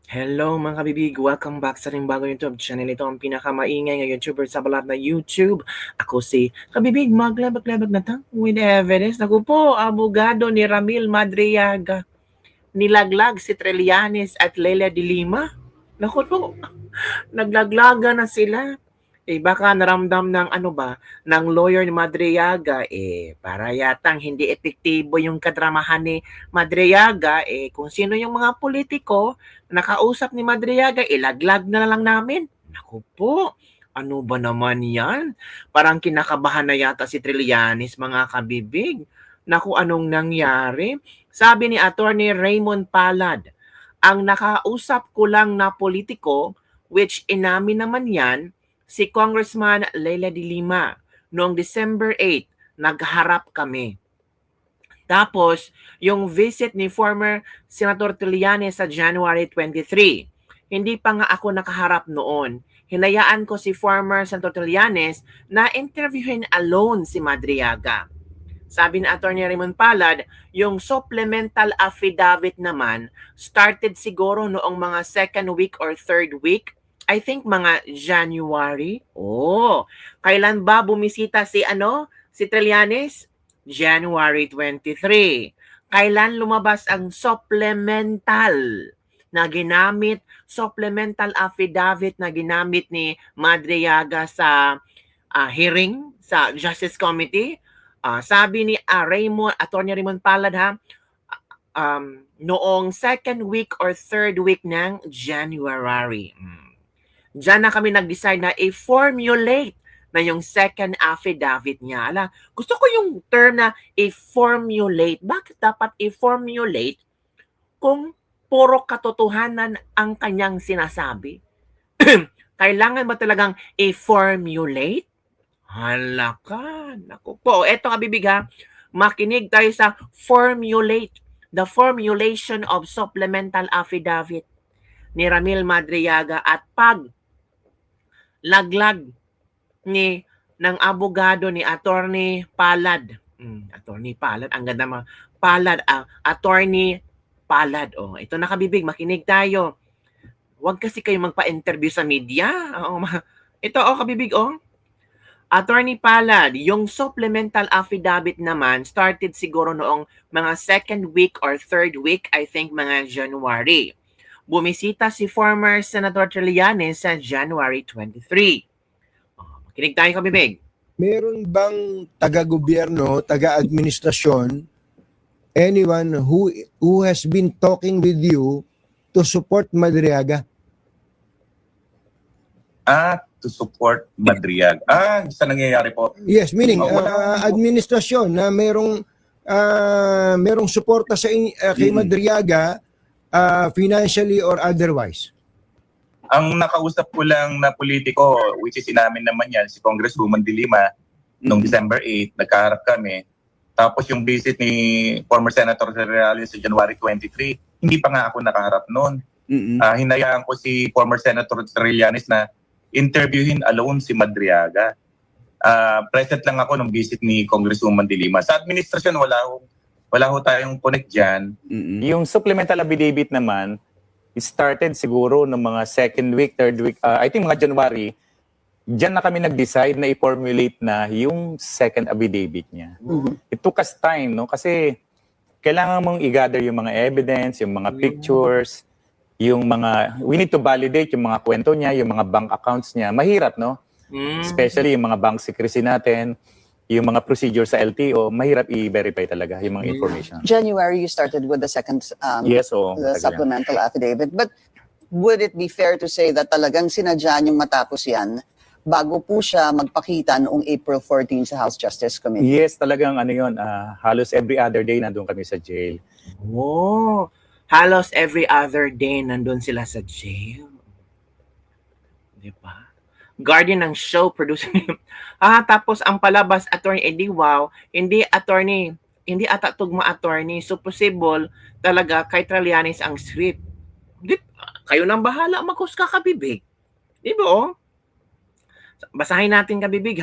Hello mga kabibig! Welcome back sa ring bagong YouTube channel. Ito ang pinakamaingay na YouTuber sa balat na YouTube. Ako si Kabibig, maglabag-labag na tang with evidence. Naku po, abogado ni Ramil Madriaga. Nilaglag si Trillanes at Leila de Lima. Naku po, naglaglaga na sila. Baka naramdam ng ng lawyer ni Madriaga, para yatang hindi epektibo yung kadramahan ni Madriaga, kung sino yung mga politiko nakausap ni Madriaga, ilaglag na lang namin. Naku po, ano ba naman yan? Parang kinakabahan na yata si Trillanes, mga kabibig. Naku, anong nangyari? Sabi ni Attorney Raymond Palad, ang nakausap ko lang na politiko, which inamin naman yan, si Congressman Leila de Lima. Noong December 8, nagharap kami. Tapos, yung visit ni former Senator Trillanes sa January 23. Hindi pa nga ako nakaharap noon. Hinayaan ko si former Senator Trillanes na interviewin alone si Madriaga. Sabi ni Atty. Raymond Palad, yung supplemental affidavit naman started siguro noong mga second week or third week. I think mga January. Oh, kailan ba bumisita si Trillanes? January 23. Kailan lumabas ang supplemental affidavit na ginamit ni Madriaga sa hearing sa Justice Committee? Sabi ni Atty. Raymond Palad noong second week or third week ng January. Diyan na kami nag-decide na i-formulate na yung second affidavit niya. Gusto ko yung term na i-formulate. Bakit dapat i-formulate kung puro katotohanan ang kanyang sinasabi? Kailangan ba talagang i-formulate? Hala ka, naku po. Eto kabibig makinig tayo sa formulate, the formulation of supplemental affidavit ni Ramil Madriaga at laglag ng abogado ni Attorney Palad. Attorney Palad, ang ganda mga Palad, Attorney Palad. Ito na kabibig, makinig tayo. Huwag kasi kayo magpa-interview sa media. Ito kabibig Attorney Palad, yung supplemental affidavit naman started siguro noong mga second week or third week, I think mga January. Bumisita si former Senator Trillanes sa January 23. Makinig tayo kabibig. Meron bang taga-gobyerno, taga-administrasyon, anyone who has been talking with you to support Madriaga? To support Madriaga. Sa nangyayari po? Yes, meaning administrasyon na merong suporta sa kay Madriaga financially or otherwise. Ang nakausap ko lang na politiko, which is inamin naman yan, si Congresswoman de Lima, noong December 8, nagkaharap kami. Tapos yung visit ni former Senator Trillanes sa January 23, hindi pa nga ako nakaharap noon. Hinayaan ko si former Senator Trillanes na interviewin alone si Madriaga. Present lang ako nung visit ni Congresswoman de Lima. Sa administrasyon, wala ho tayong connect dyan. Yung supplemental affidavit naman, started siguro ng mga second week, third week, I think mga January. Diyan na kami nag-decide na i-formulate na yung second affidavit niya. It took us time, no? Kasi kailangan mong i-gather yung mga evidence, yung mga pictures, we need to validate yung mga kwento niya, yung mga bank accounts niya. Mahirap, no? Especially yung mga bank secrecy natin, yung mga procedure sa LTO, mahirap i-verify talaga yung mga information. January, you started with the second Yes, the supplemental affidavit. But would it be fair to say that talagang sinadya niyong matapos yan bago po siya magpakita noong April 14 sa House Justice Committee? Yes, talagang halos every other day nandun kami sa jail. Halos every other day nandun sila sa jail. Di ba? Guardian ng show, producer. Tapos ang palabas, Attorney Eddie, wow, hindi ata tugma attorney. So possible talaga kay Trillanes ang script. Kayo nang bahala maghusga kabibig. Di ba Basahin natin kabibig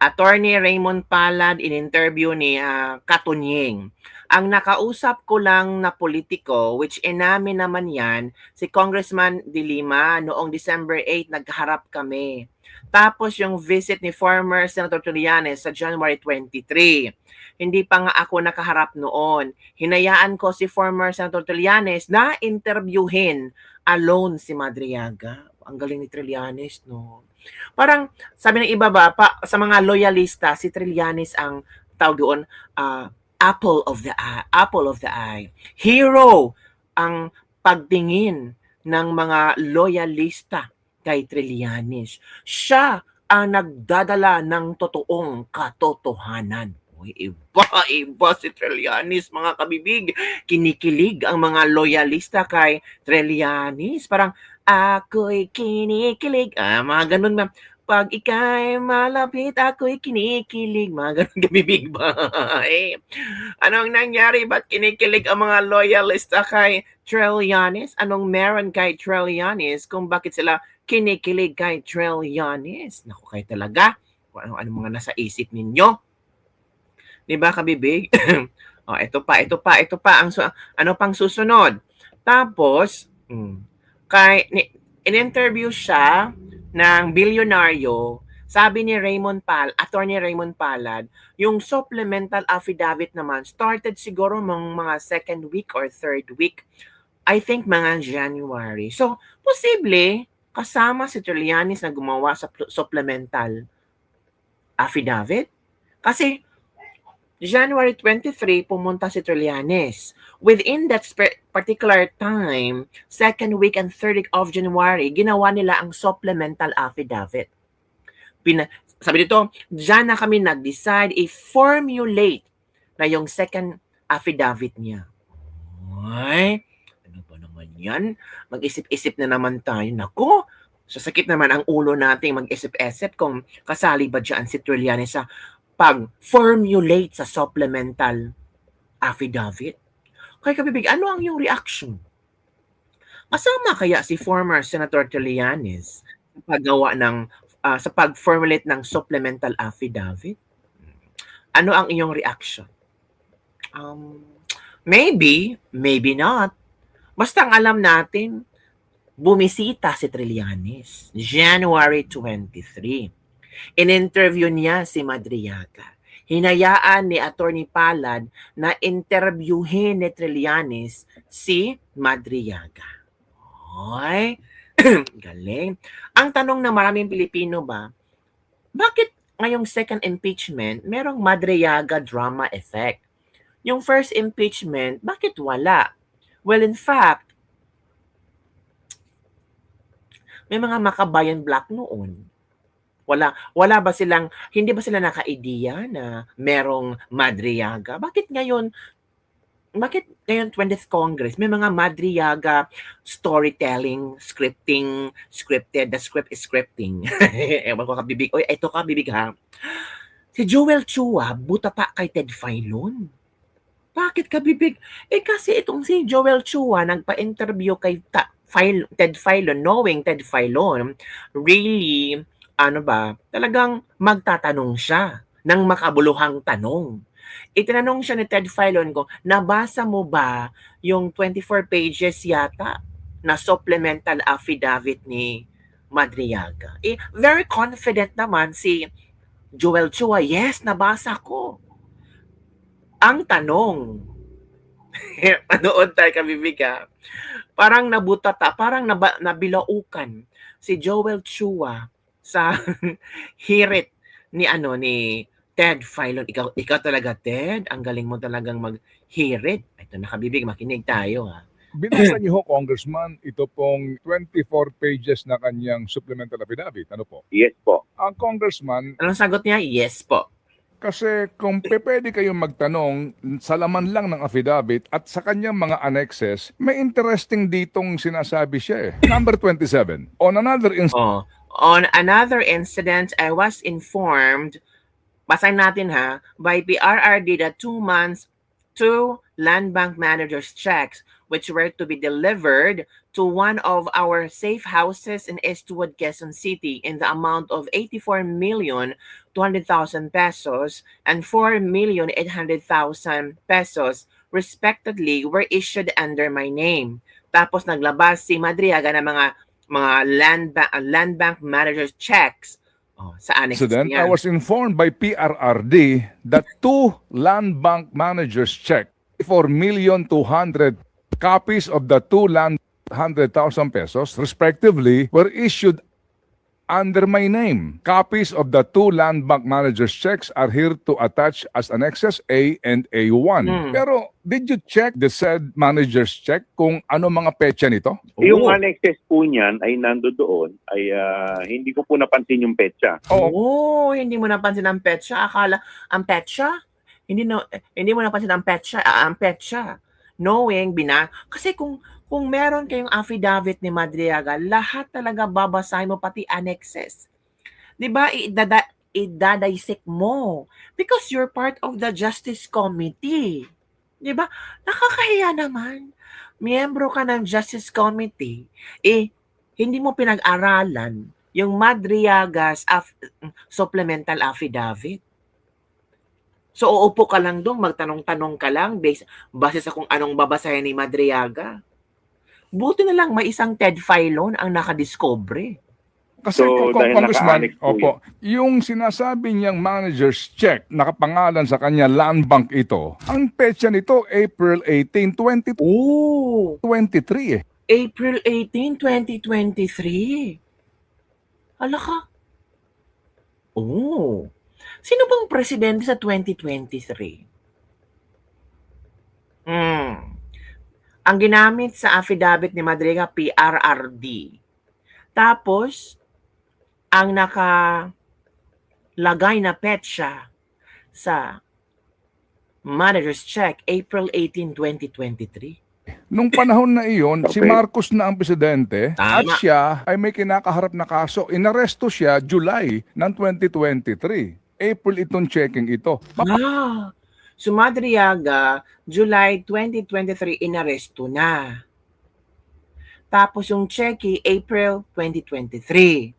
Attorney Raymond Palad in interview ni Katunying. Ang nakausap ko lang na politiko, which inamin naman yan, si Congressman De Lima, noong December 8, nagharap kami. Tapos yung visit ni former Senator Trillanes sa January 23. Hindi pa nga ako nakaharap noon. Hinayaan ko si former Senator Trillanes na interviewin alone si Madriaga. Ang galing ni Trillanes, no? Parang, sabi ng iba ba, sa mga loyalista, si Trillanes ang tawag doon, apple of the eye. Hero ang pagtingin ng mga loyalista kay Trillanes. Siya ang nagdadala ng totoong katotohanan. Uy, iba si Trillanes, mga kabibig. Kinikilig ang mga loyalista kay Trillanes. Parang, ako'y kinikilig. Mga ganun na. Pag ika'y malapit, ako'y kinikilig. Mga ganun kabibig ba? Anong nangyari? Ba't kinikilig ang mga loyalista kay Trillanes? Anong meron kay Trillanes kung bakit sila kinikilig kay Trillanes? Naku, kayo talaga. Kung ano mga nasa isip ninyo. Di ba, kabibig? Ito pa. Ano pang susunod? Tapos, in-interview siya ng bilyonaryo, sabi ni Attorney Raymond Palad, yung supplemental affidavit naman started siguro mga second week or third week. I think mga January. So, posible, kasama si Trillanes na gumawa sa supplemental affidavit. Kasi, January 23, pumunta si Trillanes. Within that particular time, second week and third week of January, ginawa nila ang supplemental affidavit. Sabi dito, dyan na kami nag-decide i-formulate na yung second affidavit niya. Ay, ano ba naman yan? Mag-isip-isip na naman tayo. Naku, sasakit naman ang ulo nating mag-isip-isip kung kasali ba dyan si Trillanes sa pag-formulate sa supplemental affidavit. Kaya kabibig, ano ang iyong reaction? Kasama kaya si former Senator Trillanes sa paggawa ng sa pag-formulate ng supplemental affidavit? Ano ang iyong reaction? Maybe not. Basta ang alam natin, bumisita si Trillanes January 23. In-interview niya si Madriaga. Hinayaan ni Attorney Palad na interviewin ni Trillanes si Madriaga. Ay, galing. Ang tanong ng maraming Pilipino ba, bakit ngayong second impeachment merong Madriaga drama effect? Yung first impeachment, bakit wala? Well, in fact, may mga makabayan black noon. Wala ba silang, hindi ba sila naka-idea na merong Madriaga? Bakit ngayon 20th Congress, may mga Madriaga storytelling, scripted, the script is scripting. Ewan ko kabibig. Oy, ito ka, bibig ha. Si Joel Chua, buta pa kay Ted Filon. Bakit kabibig? Kasi itong si Joel Chua, nagpa-interview kay Ted Filon, knowing Ted Filon, really, talagang magtatanong siya ng makabuluhang tanong. Itinanong siya ni Ted Filon kung nabasa mo ba yung 24 pages yata na supplemental affidavit ni Madriaga. Very confident naman si Joel Chua, yes, nabasa ko. Ang tanong, manood tayo kabibig ha, parang nabutata, parang nabilaukan si Joel Chua sa hirit ni Ted Filon. Ikaw talaga, Ted. Ang galing mo talagang mag-hirit. Ito nakabibig, makinig tayo ha. Binasa niyo ho, Congressman, ito pong 24 pages na kanyang supplemental affidavit. Ano po? Yes po. Ang Congressman, Anong sagot niya? Yes po. kasi kung pwede kayong magtanong sa laman lang ng affidavit at sa kanyang mga annexes, may interesting ditong sinasabi siya eh. Number 27. On another instance, On another incident, I was informed, basahin natin ha, by PRRD that 2 months, 2 land bank managers' checks which were to be delivered to one of our safe houses in Eastwood, Quezon City in the amount of 84,200,000 pesos and 4,800,000 pesos respectively were issued under my name. Tapos naglabas si Madriaga ng mga land bank managers checks sa annexes President, niya. I was informed by PRRD that 2 land bank managers check for 1,200,000 copies of the 2 land 100,000 pesos respectively were issued under my name. Copies of the 2 land bank managers checks are here to attach as annexes A and A1. Pero did you check the said managers check kung ano mga petsa nito? Yung annexes po niyan ay nando doon ay hindi ko po napansin yung petsa. Hindi mo napansin ang petsa. Akala ang petsa? Hindi mo napansin ang petsa. Knowing kasi kung meron kayong affidavit ni Madriaga, lahat talaga babasahin mo pati annexes. 'Di ba? Idadisect mo because you're part of the Justice Committee. 'Di ba? Nakakahiya naman. Miyembro ka ng Justice Committee, hindi mo pinag-aralan yung Madriaga's supplemental affidavit. So, uupo ka lang doon, magtanong-tanong ka lang base sa kung anong babasahin ni Madriaga. Buti na lang may isang Ted Filon ang nakadiscovery. Kasi So, dahil Congressman, naka-annex po opo, yung sinasabi niyang manager's check, nakapangalan sa kanya land bank ito, ang petsa nito April 18, 2023 eh. April 18, 2023. Hala ka. Sino bang presidente sa 2023? Ang ginamit sa affidavit ni Madriaga, PRRD. Tapos, ang nakalagay na petsa sa manager's check, April 18, 2023. Nung panahon na iyon, si Okay. Marcos na ang presidente at Tama. siya ay may kinakaharap na kaso. Inaresto siya July ng 2023. April itong checking ito. So Madriaga, July 2023, inaresto na. Tapos yung cheque, April 2023.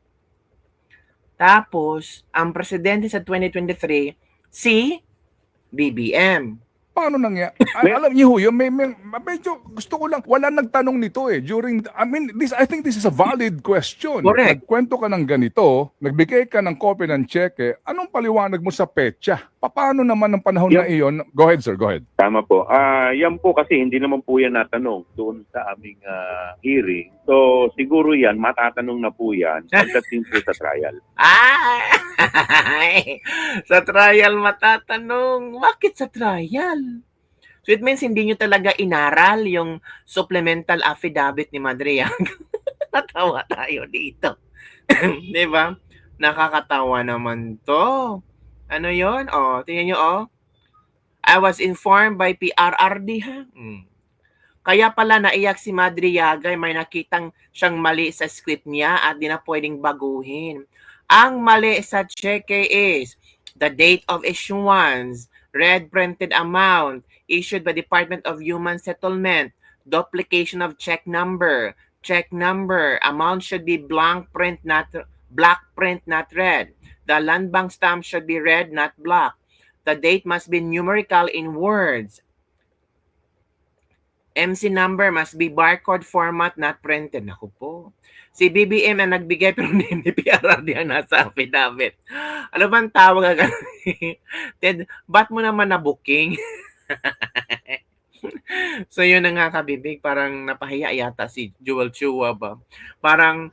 Tapos, ang presidente sa 2023, si BBM. Paano nangyari? Alam niyo ho, yun, medyo gusto ko lang, wala nagtanong nito eh. I think this is a valid question. Correct. Nagkwento ka ng ganito, nagbigay ka ng copy ng cheque, anong paliwanag mo sa petsa? Paano naman ng panahon na iyon? Go ahead, sir, go ahead. Tama po. Yan po kasi hindi naman po yan natanong doon sa aming hearing. So siguro yan, matatanong na po yan pagdating po sa trial. Sa trial matatanong. Bakit sa trial? So it means hindi nyo talaga inaral yung supplemental affidavit ni Madriaga. Natawa tayo dito. Di ba? Nakakatawa naman to. Ano yon? Tingnan nyo, I was informed by PRRD, ha? Kaya pala naiyak si Madriaga, may nakitang siyang mali sa script niya at di na pwedeng baguhin. Ang mali sa cheque is the date of issuance, red printed amount, issued by Department of Human Settlement, duplication of check number, amount should be black print, not red. The land bank stamp should be red, not black. The date must be numerical in words. MC number must be barcode format, not printed. Naku po. Si BBM ang nagbigay pero hindi PRRD ang nasa affidavit. Ano bang tawag ka? Ted, ba't mo naman na-booking? So yun na nga kabibig, parang napahiya yata si Joel Chua ba? Parang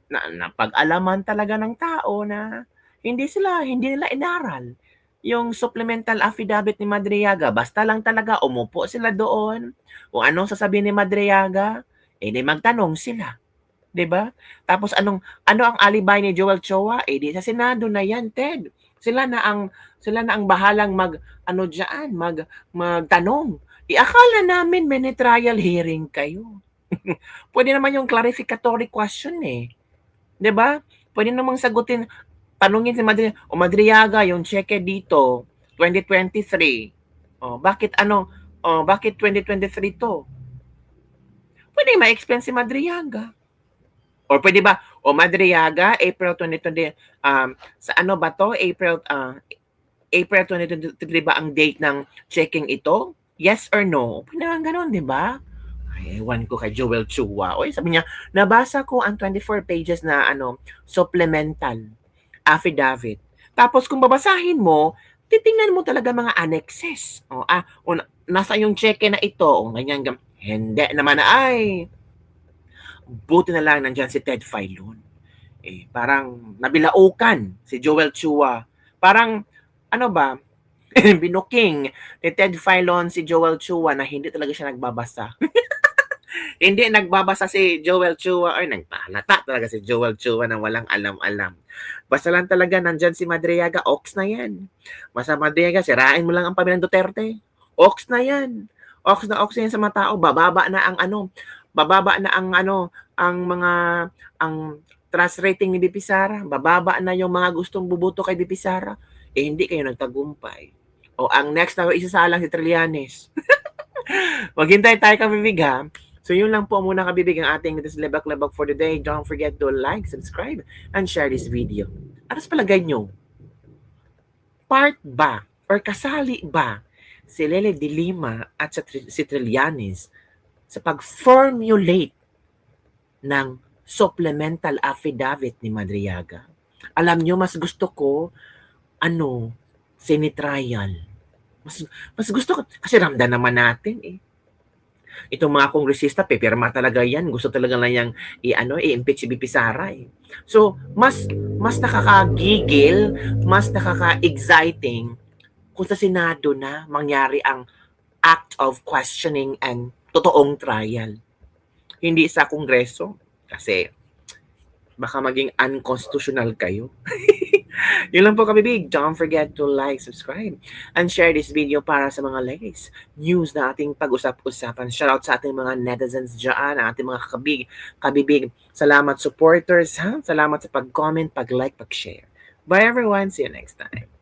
napag-alaman talaga ng tao na hindi nila inaral yung supplemental affidavit ni Madriaga. Basta lang talaga umupo sila doon. Kung anong sasabihin ni Madriaga, di magtanong sila. 'Di ba? Tapos ano ang alibay ni Joel Chua? Di sa Senado na yan, Ted. Sila na ang bahalang magtanong. Akala namin may trial hearing kayo. Pwede naman yung clarificatory question eh. 'Di ba? Pwede namang sagutin, tanungin si Madriaga, yung cheque dito, 2023. Bakit 2023 to? Pwede ma-explain si Madriaga. Or pwede ba, Madriaga, April 2020, sa ano ba to? April 2023 ba ang date ng checking ito? Yes or no? Pinang ganon, di ba? Ay, ewan ko kay Joel Chua. Oy, sabi niya, nabasa ko ang 24 pages na supplemental affidavit. Tapos kung babasahin mo, titingnan mo talaga mga annexes. Nasa yung cheque na ito. Ganyan. Hindi naman ay. Buti na lang nandyan si Ted Filon. Parang nabilaukan si Joel Chua. Parang, ano ba, binuking ni Ted Filon si Joel Chua na hindi talaga siya nagbabasa. Hindi nagbabasa si Joel Chua. Ay, nagpahalata talaga si Joel Chua na walang alam-alam. Basta lang talaga nandyan si Madriaga, ox na yan. Basta Madriaga, sirain mo lang ang pamilyang Duterte. Ox na yan. Ox na yan sa mga tao. Bababa na ang trust rating ni BP Sara. Bababa na yung mga gustong bubuto kay BP Sara. Hindi kayo nagtagumpay. O ang next na isasalang si Trillanes. Maghintay tayo kabibig ha. So yun lang po muna kabibig ang ating Lebak-Lebak for the day. Don't forget to like, subscribe, and share this video. Ano sa palagay nyo? Part ba or kasali ba si Lele de Lima at si Trillanes sa pag-formulate ng supplemental affidavit ni Madriaga? Alam nyo, mas gusto ko sinitrial. Mas gusto ko, kasi ramdam naman natin Itong mga kongresista, pipirma talaga yan. Gusto talaga lang yung i-impeach si BP Sara So, mas nakakagigil, mas nakaka-exciting kung sa Senado na mangyari ang act of questioning and totoong trial. Hindi sa Kongreso. Kasi, baka maging unconstitutional kayo. Yun lang po kabibig. Don't forget to like, subscribe, and share this video para sa mga latest news na ating pag-usap-usapan. Shoutout sa ating mga netizens dyan, ating mga kabibig. Salamat supporters, ha? Salamat sa pag-comment, pag-like, pag-share. Bye everyone. See you next time.